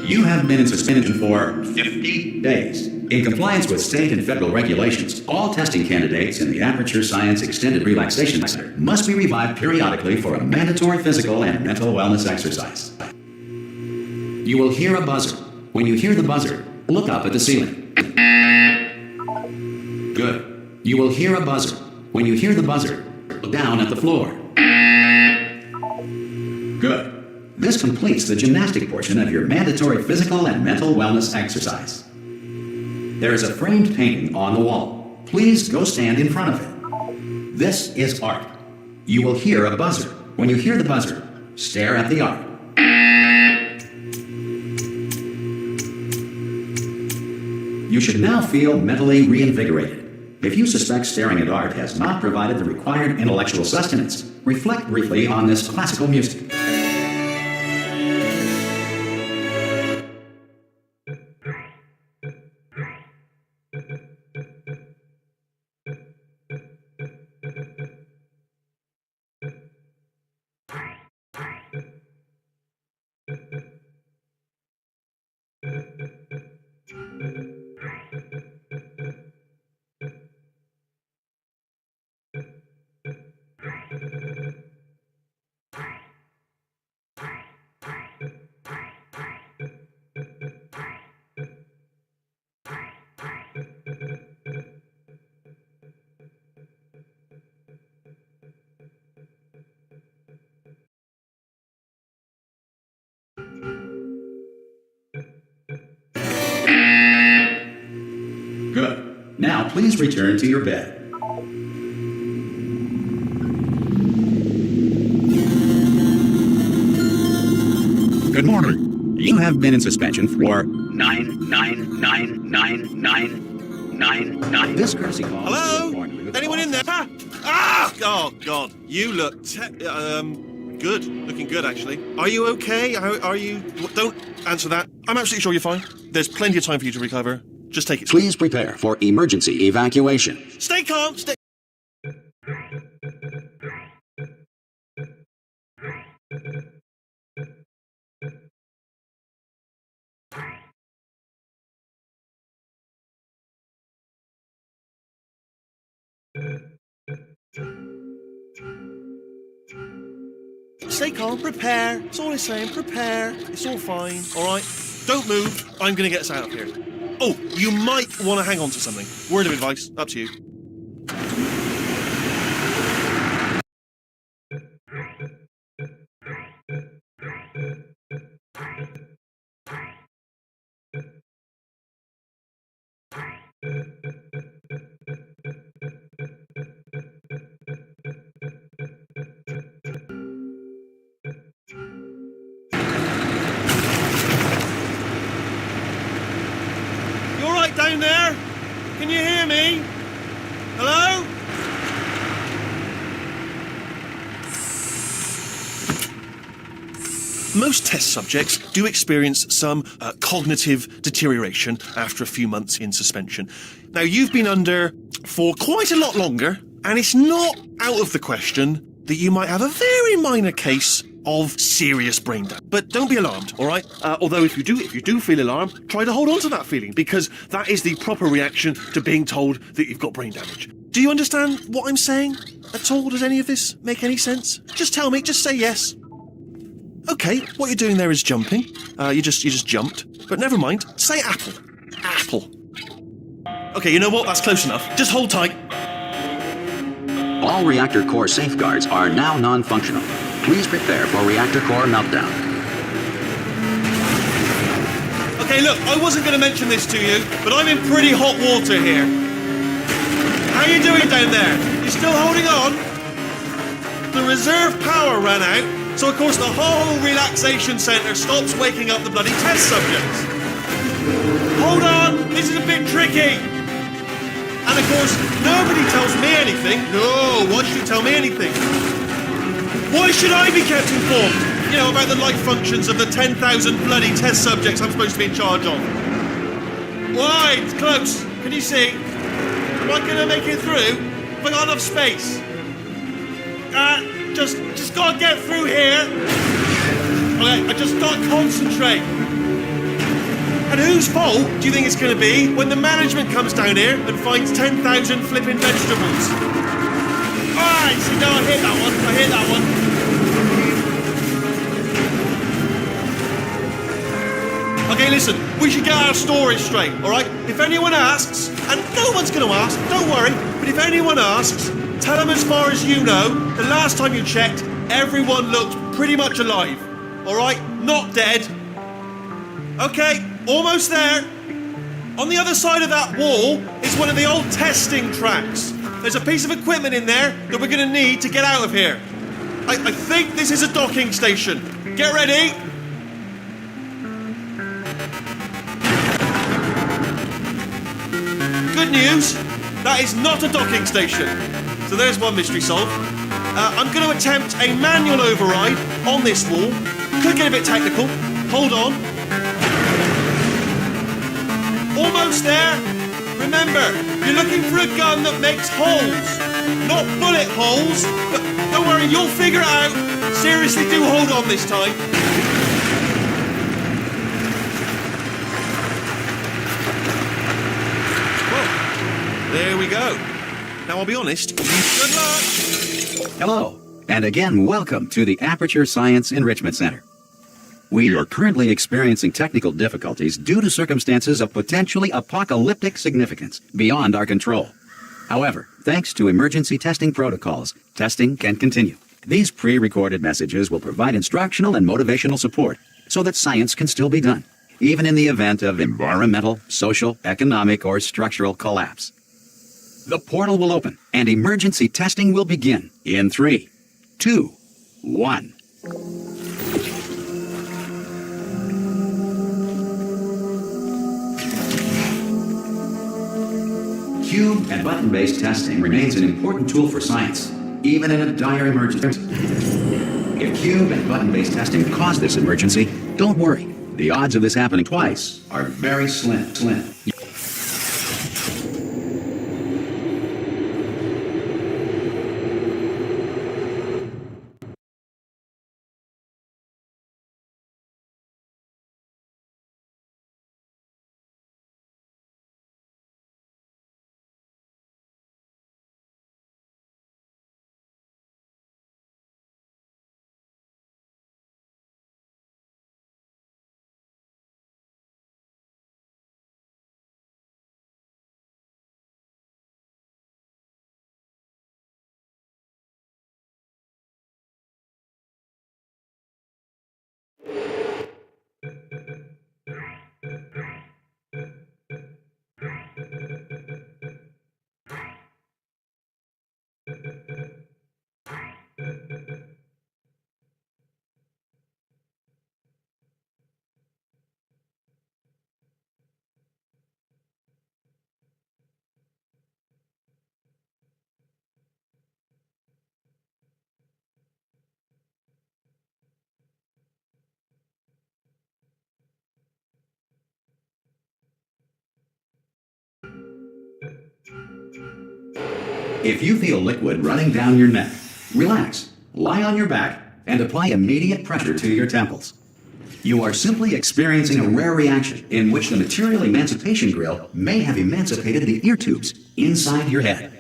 You have been in suspension for 50 days. In compliance with state and federal regulations, all testing candidates in the Aperture Science Extended Relaxation Center must be revived periodically for a mandatory physical and mental wellness exercise. You will hear a buzzer. When you hear the buzzer, look up at the ceiling. Good. You will hear a buzzer. When you hear the buzzer, look down at the floor. Good. This completes the gymnastic portion of your mandatory physical and mental wellness exercise. There is a framed painting on the wall. Please go stand in front of it. This is art. You will hear a buzzer. When you hear the buzzer, stare at the art. You should now feel mentally reinvigorated. If you suspect staring at art has not provided the required intellectual sustenance, reflect briefly on this classical music. Good. Now please return to your bed. Good morning. You have been in suspension for 9999999. This courtesy call. Hello? Anyone in there? Ah! Oh God, you look good. Looking good, actually. Are you okay? Are you? Don't answer that. I'm absolutely sure you're fine. There's plenty of time for you to recover. Just take it. Please prepare for emergency evacuation. Stay calm. Stay. Stay calm. Prepare. It's all he's saying. Prepare. It's all fine. All right. Don't move. I'm going to get us out of here. Oh, you might want to hang on to something. Word of advice. Up to you. Down there? Can you hear me? Hello? Most test subjects do experience some cognitive deterioration after a few months in suspension. Now, you've been under for quite a lot longer, and it's not out of the question that you might have a very minor case of serious brain damage. But don't be alarmed, all right? Although if you do feel alarmed, try to hold on to that feeling, because that is the proper reaction to being told that you've got brain damage. Do you understand what I'm saying at all? Does any of this make any sense? Just tell me, just say yes. Okay, what you're doing there is jumping. You just jumped. But never mind, say apple. Apple. Okay, you know what? That's close enough. Just hold tight. All reactor core safeguards are now non-functional. Please prepare for reactor core meltdown. Okay, look, I wasn't going to mention this to you, but I'm in pretty hot water here. How you doing down there? You still holding on? The reserve power ran out, so of course the whole relaxation centre stops waking up the bloody test subjects. Hold on, this is a bit tricky. And of course, nobody tells me anything. No, why should you tell me anything? Why should I be kept informed? You know, about the life functions of the 10,000 bloody test subjects I'm supposed to be in charge of. Why? It's close. Can you see? Am I going to make it through? Have I got enough space? Just gotta get through here. Okay, I just gotta concentrate. And whose fault do you think it's going to be when the management comes down here and finds 10,000 flipping vegetables? Alright, see, no, I hear that one. Okay, listen, we should get our stories straight, alright? If anyone asks, and no one's going to ask, don't worry, but if anyone asks, tell them as far as you know, the last time you checked, everyone looked pretty much alive, alright? Not dead. Okay, almost there. On the other side of that wall is one of the old testing tracks. There's a piece of equipment in there that we're going to need to get out of here. I think this is a docking station. Get ready. Good news, that is not a docking station. So there's one mystery solved. I'm going to attempt a manual override on this wall. Could get a bit technical. Hold on. Almost there. Remember, you're looking for a gun that makes holes, not bullet holes. But don't worry, you'll figure it out. Seriously, do hold on this time. There we go. Now, I'll be honest. Good luck. Hello, and again, welcome to the Aperture Science Enrichment Center. We are currently experiencing technical difficulties due to circumstances of potentially apocalyptic significance beyond our control. However, thanks to emergency testing protocols, testing can continue. These pre-recorded messages will provide instructional and motivational support so that science can still be done, even in the event of environmental, social, economic, or structural collapse. The portal will open, and emergency testing will begin in 3, 2, 1. Cube and button-based testing remains an important tool for science, even in a dire emergency. If cube and button-based testing caused this emergency, don't worry. The odds of this happening twice are very slim. If you feel liquid running down your neck, relax, lie on your back, and apply immediate pressure to your temples. You are simply experiencing a rare reaction in which the material emancipation grill may have emancipated the ear tubes inside your head.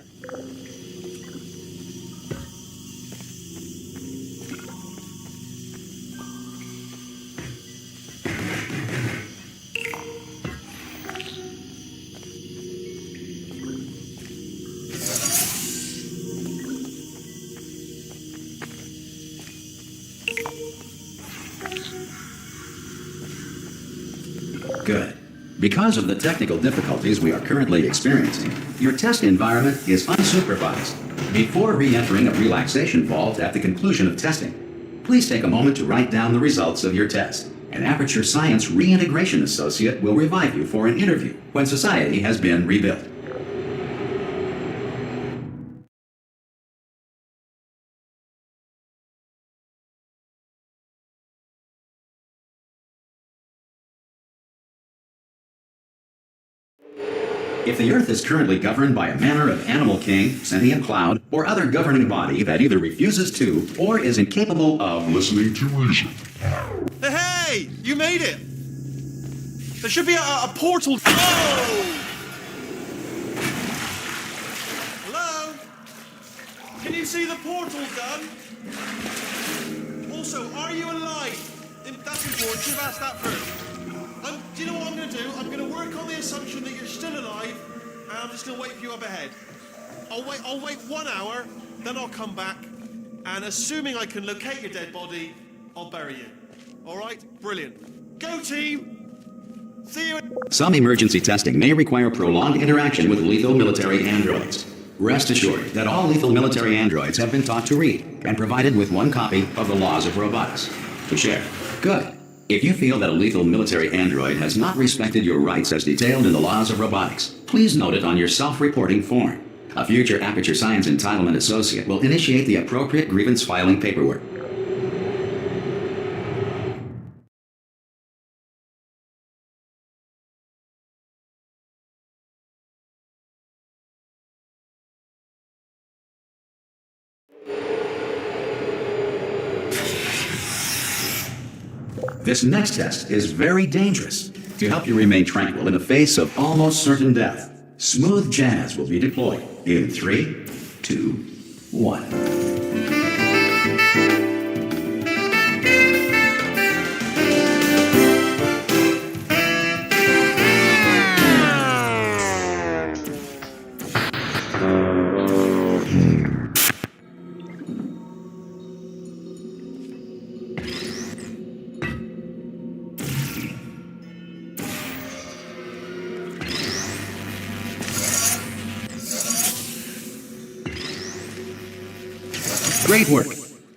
Good. Because of the technical difficulties we are currently experiencing, your test environment is unsupervised. Before re-entering a relaxation vault at the conclusion of testing, please take a moment to write down the results of your test. An Aperture Science Reintegration Associate will revive you for an interview when society has been rebuilt. If the Earth is currently governed by a manner of animal king, sentient cloud, or other governing body that either refuses to or is incapable of listening to reason. Hey! You made it! There should be a portal. Oh! Hello? Can you see the portal done? Also, are you alive? That's important. Should have asked that first. Do you know what I'm going to do? I'm going to work on the assumption that you're still alive, and I'm just going to wait for you up ahead. I'll wait 1 hour, then I'll come back, and assuming I can locate your dead body, I'll bury you. All right? Brilliant. Go team! See you. Some emergency testing may require prolonged interaction with lethal military androids. Rest assured that all lethal military androids have been taught to read and provided with 1 copy of the Laws of Robotics to share. Good. If you feel that a lethal military android has not respected your rights as detailed in the Laws of Robotics, please note it on your self-reporting form. A future Aperture Science Entitlement Associate will initiate the appropriate grievance filing paperwork. This next test is very dangerous. To help you remain tranquil in the face of almost certain death, smooth jazz will be deployed in 3, 2, 1. Great work!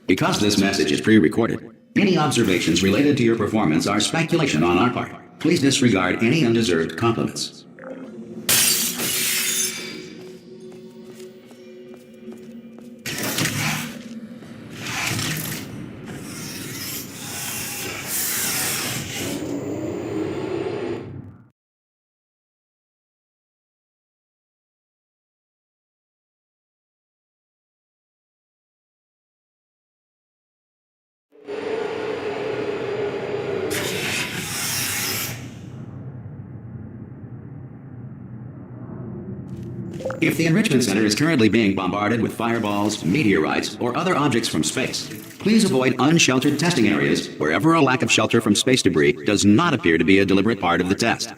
Because this message is pre-recorded, any observations related to your performance are speculation on our part. Please disregard any undeserved compliments. If the Enrichment Center is currently being bombarded with fireballs, meteorites, or other objects from space, please avoid unsheltered testing areas wherever a lack of shelter from space debris does not appear to be a deliberate part of the test.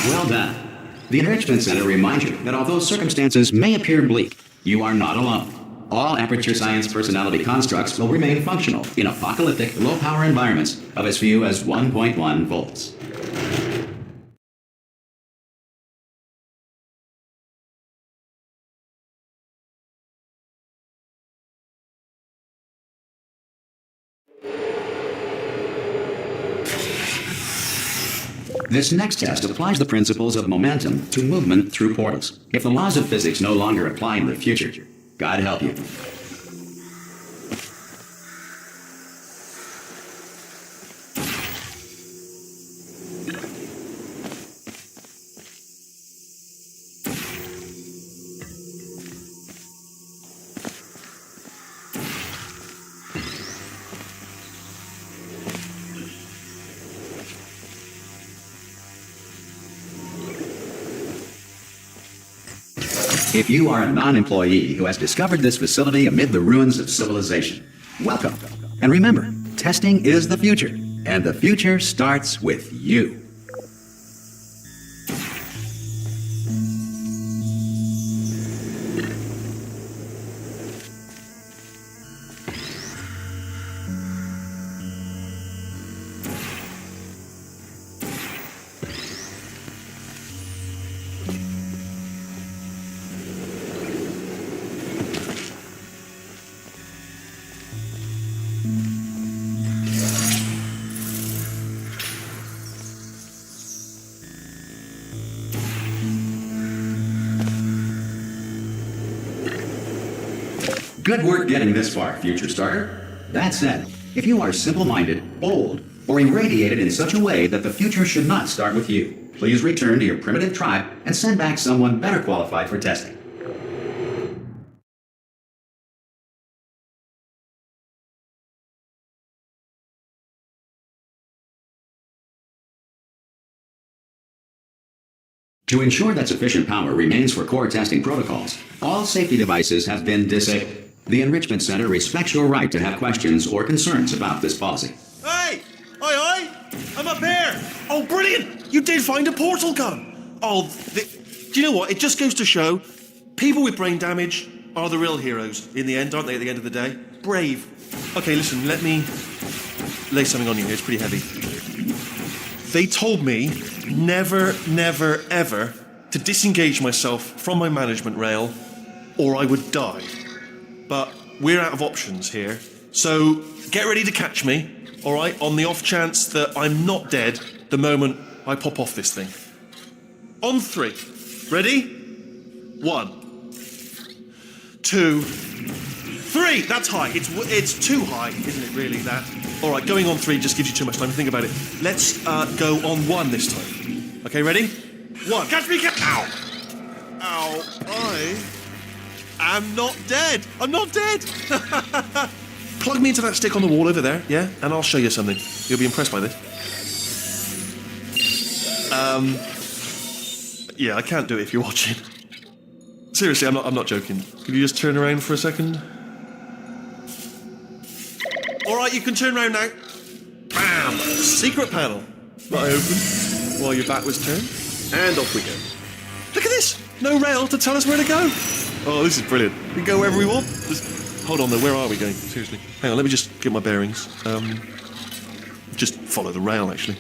Well done. The Enrichment Center reminds you that although circumstances may appear bleak, you are not alone. All Aperture Science personality constructs will remain functional in apocalyptic, low-power environments of as few as 1.1 volts. This next test applies the principles of momentum to movement through portals. If the laws of physics no longer apply in the future, God help you. If you are a non-employee who has discovered this facility amid the ruins of civilization, welcome. And remember, testing is the future, and the future starts with you. Good work getting this far, future starter. That said, if you are simple-minded, bold, or irradiated in such a way that the future should not start with you, please return to your primitive tribe and send back someone better qualified for testing. To ensure that sufficient power remains for core testing protocols, all safety devices have been disabled. The Enrichment Center respects your right to have questions or concerns about this policy. Hey! Oi! I'm up here! Oh, brilliant! You did find a portal gun! Oh, do you know what? It just goes to show people with brain damage are the real heroes in the end, aren't they, at the end of the day? Brave. Okay, listen, let me lay something on you here. It's pretty heavy. They told me never, never, ever to disengage myself from my management rail or I would die. But we're out of options here. So get ready to catch me, all right, on the off chance that I'm not dead the moment I pop off this thing. On 3. Ready? 1, 2, 3. That's high. It's too high, isn't it, really, that? All right, going on 3 just gives you too much time to think about it. Let's go on 1 this time. Okay, ready? 1. Catch me, Ow! Ow, I'm not dead. I'm not dead. Plug me into that stick on the wall over there, yeah? And I'll show you something. You'll be impressed by this. Yeah, I can't do it if you're watching. Seriously, I'm not joking. Could you just turn around for a second? All right, you can turn around now. Bam! Secret panel. That I opened while your back was turned. And off we go. Look at this! No rail to tell us where to go. Oh, this is brilliant. We can go wherever we want. Hold on though, where are we going? Seriously. Hang on, let me just get my bearings. Just follow the rail, actually.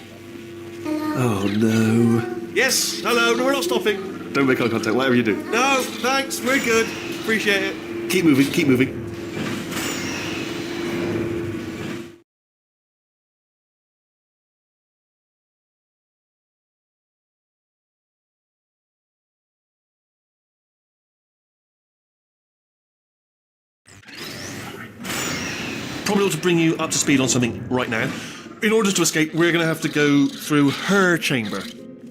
Oh, no. Yes, hello, no, we're not stopping. Don't make eye contact, whatever you do. No, thanks, we're good. Appreciate it. Keep moving, keep moving. Probably ought to bring you up to speed on something right now. In order to escape, we're going to have to go through her chamber.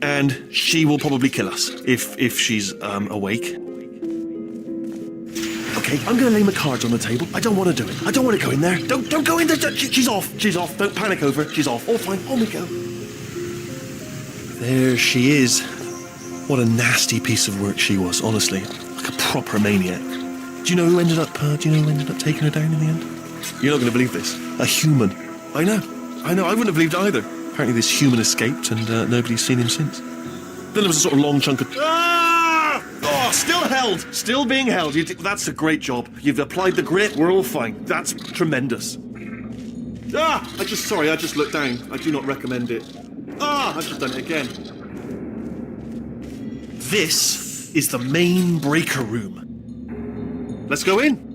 And she will probably kill us, if she's awake. Okay, I'm going to lay my cards on the table. I don't want to do it. I don't want to go in there. Don't go in there. She's off. She's off. Don't panic over it. She's off. All fine. On we go. There she is. What a nasty piece of work she was, honestly. Like a proper maniac. Do you know who ended up taking her down in the end? You're not going to believe this. A human. I know. I wouldn't have believed either. Apparently this human escaped and nobody's seen him since. Then there was a sort of long chunk of... Ah! Oh, still held. Still being held. That's a great job. You've applied the grit. We're all fine. That's tremendous. Ah! I just looked down. I do not recommend it. Ah! I've just done it again. This is the main breaker room. Let's go in.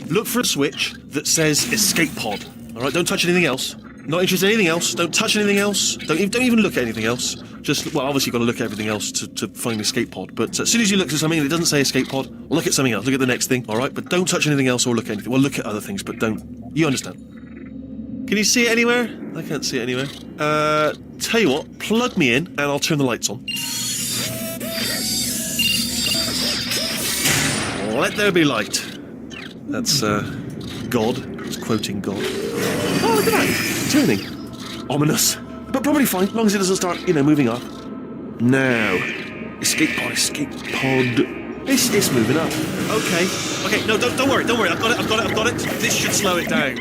Look for a switch that says escape pod. All right, don't touch anything else. Not interested in anything else. Don't touch anything else. Don't even look at anything else. Just, well, obviously you've got to look at everything else to find the escape pod. But as soon as you look at something and it doesn't say escape pod, look at something else. Look at the next thing, all right? But don't touch anything else or look at anything. Well, look at other things, but don't. You understand? Can you see it anywhere? I can't see it anywhere. Tell you what, plug me in and I'll turn the lights on. Let there be light. That's, God. It's quoting God. Oh, look at that. Turning. Ominous. But probably fine, as long as it doesn't start, moving up. Now. Escape pod. It's moving up. Okay, no, don't worry. I've got it. This should slow it down.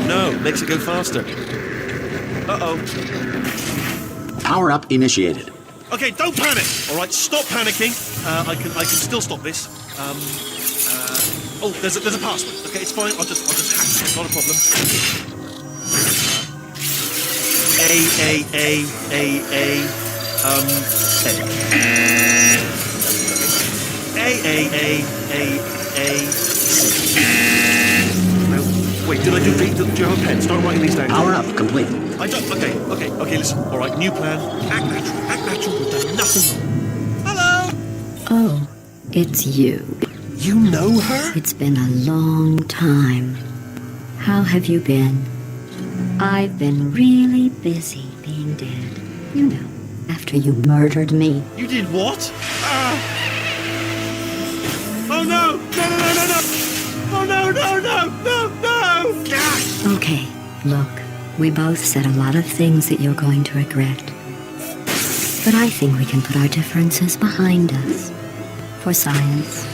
No, makes it go faster. Uh-oh. Power up initiated. Okay, don't panic. All right, stop panicking. I can still stop this. Oh, there's a password. Okay, it's fine. I'll just hack it. Not a problem. No, wait. Did I do B? Do you have a pen? Start writing these down. Power up complete. I don't. Okay. Listen. All right. New plan. Act natural. We've done nothing wrong. Hello. Oh, it's you. You know her? It's been a long time. How have you been? I've been really busy being dead. You know, after you murdered me. You did what? Oh no! No, no, no, no, no! Oh no, no, no, no, no! Ah! Okay, look, we both said a lot of things that you're going to regret. But I think we can put our differences behind us. For science,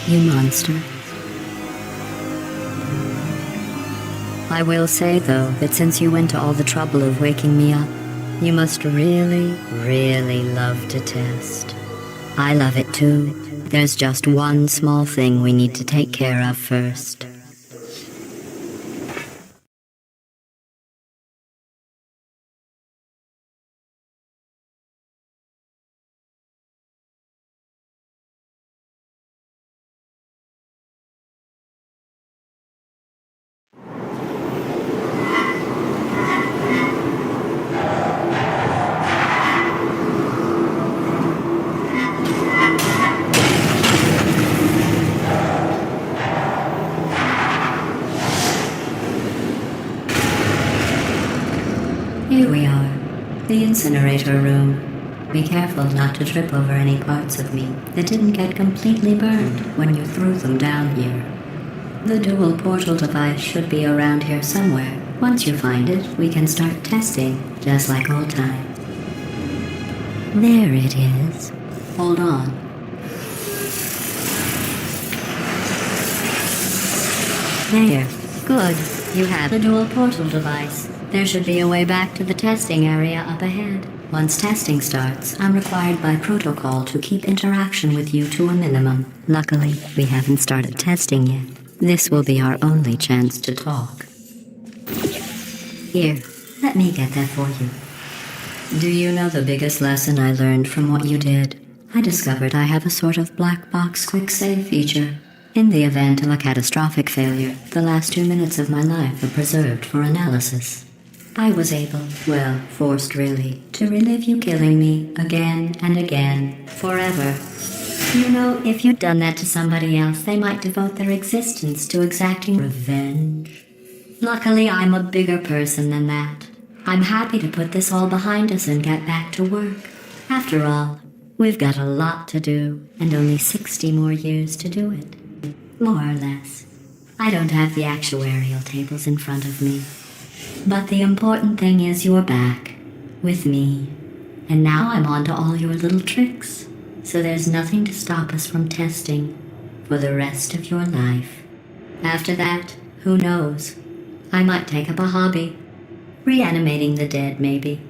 you monster. I will say, though, that since you went to all the trouble of waking me up, you must really, really love to test. I love it too. There's just one small thing we need to take care of first. Here we are, the incinerator room. Be careful not to trip over any parts of me that didn't get completely burned when you threw them down here. The dual portal device should be around here somewhere. Once you find it, we can start testing, just like old times. There it is. Hold on. There. Good. You have the dual portal device. There should be a way back to the testing area up ahead. Once testing starts, I'm required by protocol to keep interaction with you to a minimum. Luckily, we haven't started testing yet. This will be our only chance to talk. Here, let me get that for you. Do you know the biggest lesson I learned from what you did? I discovered I have a sort of black box quick save feature. In the event of a catastrophic failure, the last 2 minutes of my life are preserved for analysis. I was able, well, forced really, to relive you killing me again and again, forever. You know, if you'd done that to somebody else, they might devote their existence to exacting revenge. Luckily, I'm a bigger person than that. I'm happy to put this all behind us and get back to work. After all, we've got a lot to do, and only 60 more years to do it. More or less. I don't have the actuarial tables in front of me. But the important thing is you're back, with me. And now I'm on to all your little tricks. So there's nothing to stop us from testing for the rest of your life. After that, who knows? I might take up a hobby. Reanimating the dead, maybe.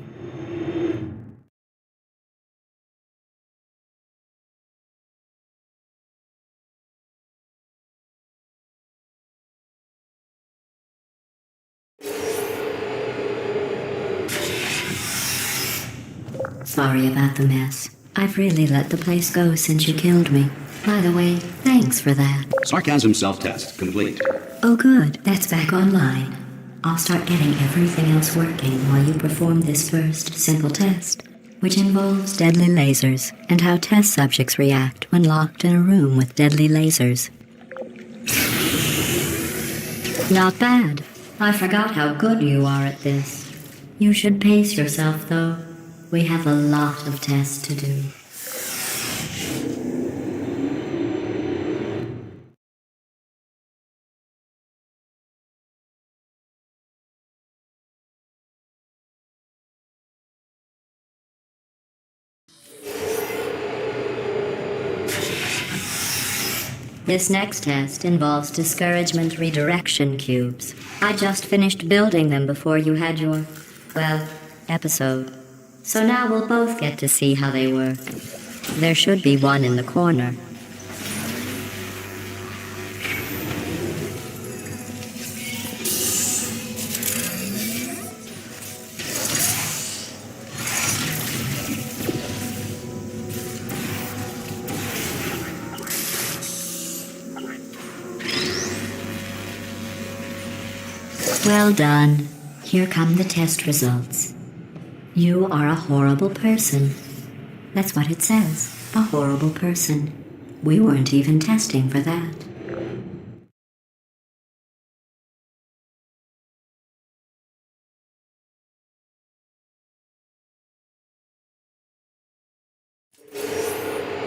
Sorry about the mess. I've really let the place go since you killed me. By the way, thanks for that. Sarcasm self-test complete. Oh good, that's back online. I'll start getting everything else working while you perform this first simple test, which involves deadly lasers and how test subjects react when locked in a room with deadly lasers. Not bad. I forgot how good you are at this. You should pace yourself, though. We have a lot of tests to do. This next test involves discouragement redirection cubes. I just finished building them before you had your, well, episode. So now we'll both get to see how they work. There should be one in the corner. Well done. Here come the test results. You are a horrible person. That's what it says. A horrible person. We weren't even testing for that.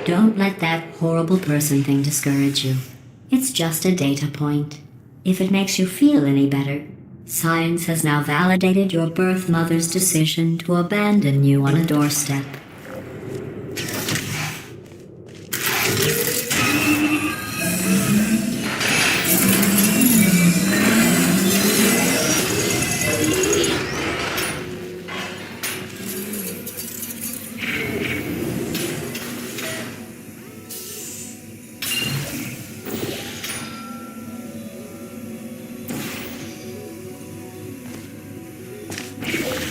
Don't let that horrible person thing discourage you. It's just a data point. If it makes you feel any better, science has now validated your birth mother's decision to abandon you on a doorstep.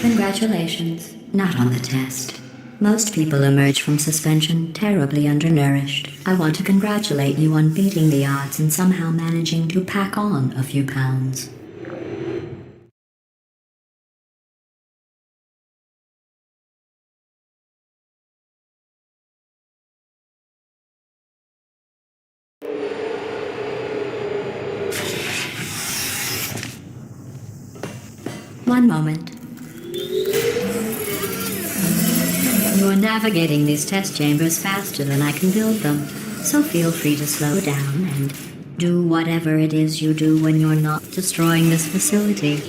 Congratulations. Not on the test. Most people emerge from suspension terribly undernourished. I want to congratulate you on beating the odds and somehow managing to pack on a few pounds. One moment. You're navigating these test chambers faster than I can build them, so feel free to slow down and do whatever it is you do when you're not destroying this facility.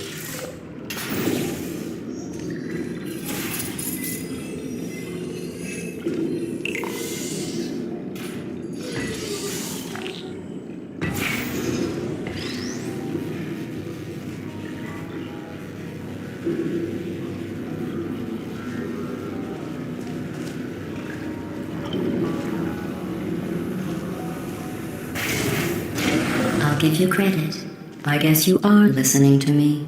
I'll give you credit. I guess you are listening to me.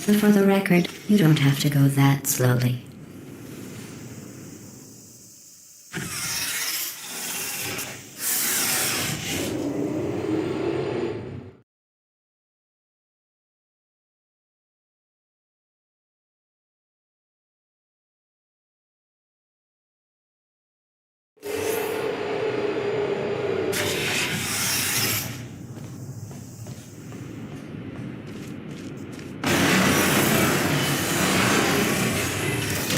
But for the record, you don't have to go that slowly.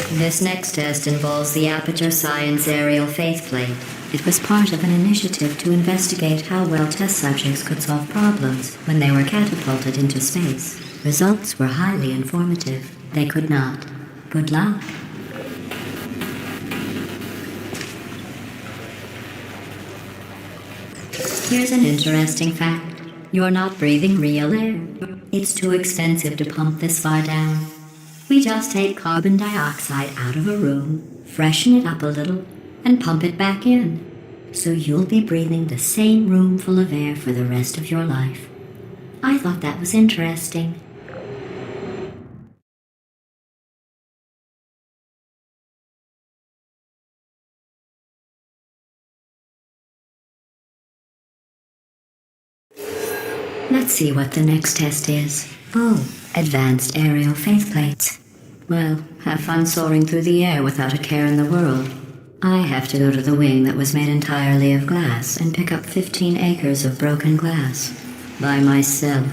This next test involves the Aperture Science Aerial Faithplate. It was part of an initiative to investigate how well test subjects could solve problems when they were catapulted into space. Results were highly informative. They could not. Good luck. Here's an interesting fact. You're not breathing real air. It's too expensive to pump this far down. We just take carbon dioxide out of a room, freshen it up a little, and pump it back in. So you'll be breathing the same room full of air for the rest of your life. I thought that was interesting. Let's see what the next test is. Oh, advanced aerial faithplates. Well, have fun soaring through the air without a care in the world. I have to go to the wing that was made entirely of glass and pick up 15 acres of broken glass. By myself.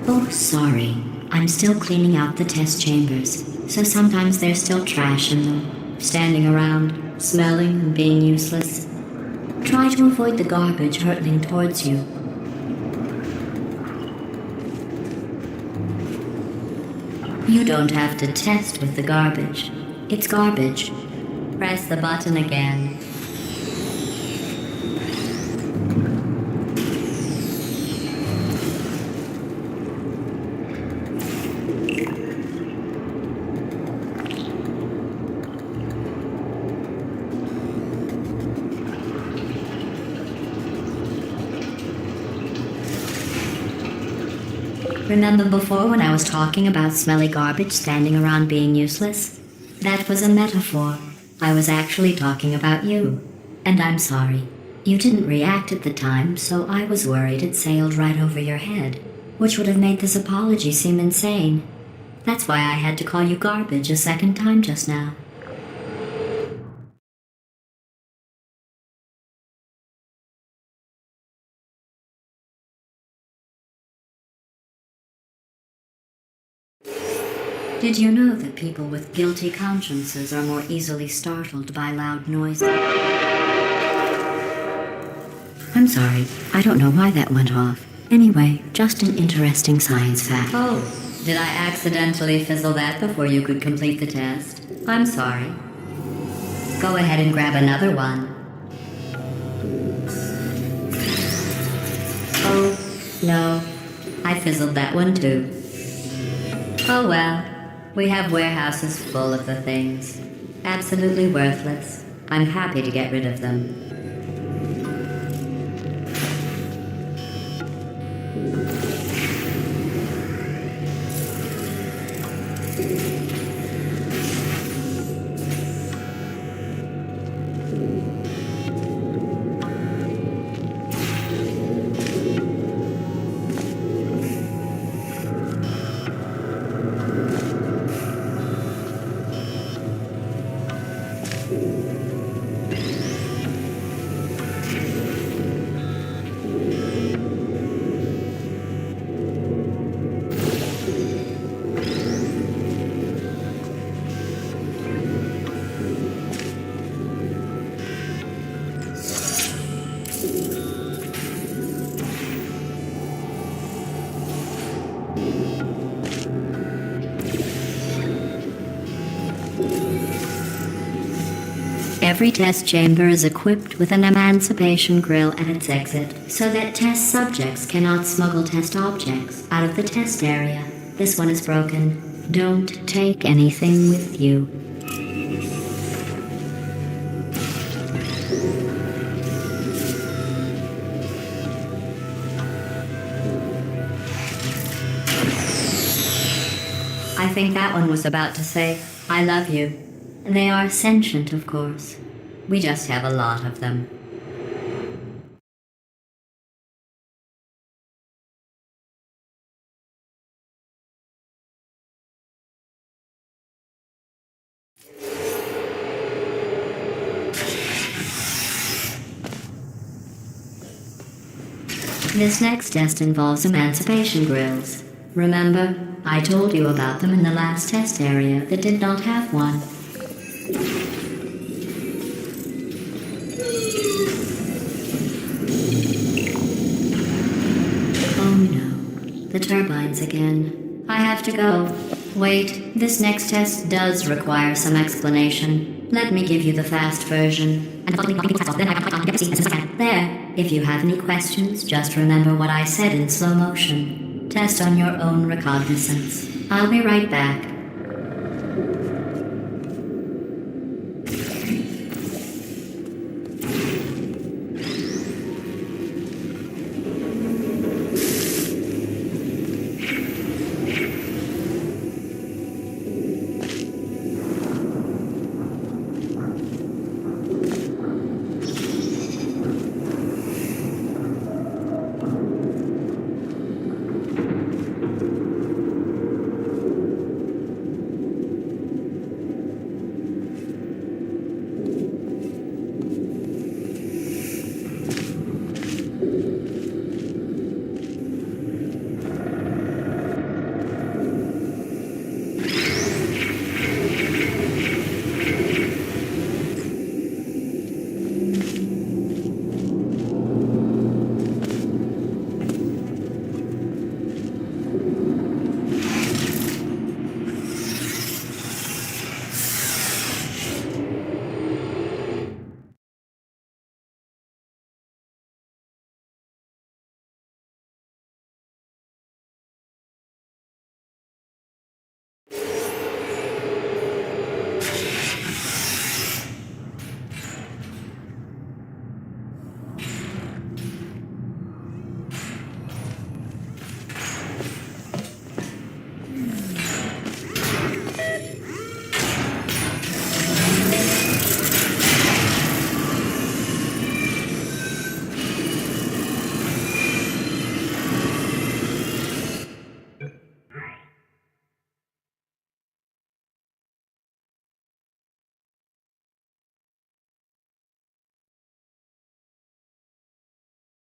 Oh, sorry. I'm still cleaning out the test chambers, so sometimes there's still trash in them, standing around, smelling and being useless. Try to avoid the garbage hurtling towards you. You don't have to test with the garbage. It's garbage. Press the button again. Remember before when I was talking about smelly garbage standing around being useless? That was a metaphor. I was actually talking about you. And I'm sorry. You didn't react at the time, so I was worried it sailed right over your head, which would have made this apology seem insane. That's why I had to call you garbage a second time just now. Did you know that people with guilty consciences are more easily startled by loud noises? I'm sorry, I don't know why that went off. Anyway, just an interesting science fact. Oh, did I accidentally fizzle that before you could complete the test? I'm sorry. Go ahead and grab another one. Oh, no. I fizzled that one too. Oh well. We have warehouses full of the things. Absolutely worthless. I'm happy to get rid of them. Every test chamber is equipped with an emancipation grill at its exit, so that test subjects cannot smuggle test objects out of the test area. This one is broken. Don't take anything with you. I think that one was about to say, I love you. They are sentient, of course. We just have a lot of them. This next test involves emancipation grills. Remember, I told you about them in the last test area that did not have one. Oh no, the turbines again. I have to go. Wait, this next test does require some explanation. Let me give you the fast version. There, if you have any questions, just remember what I said in slow motion. Test on your own recognizance. I'll be right back.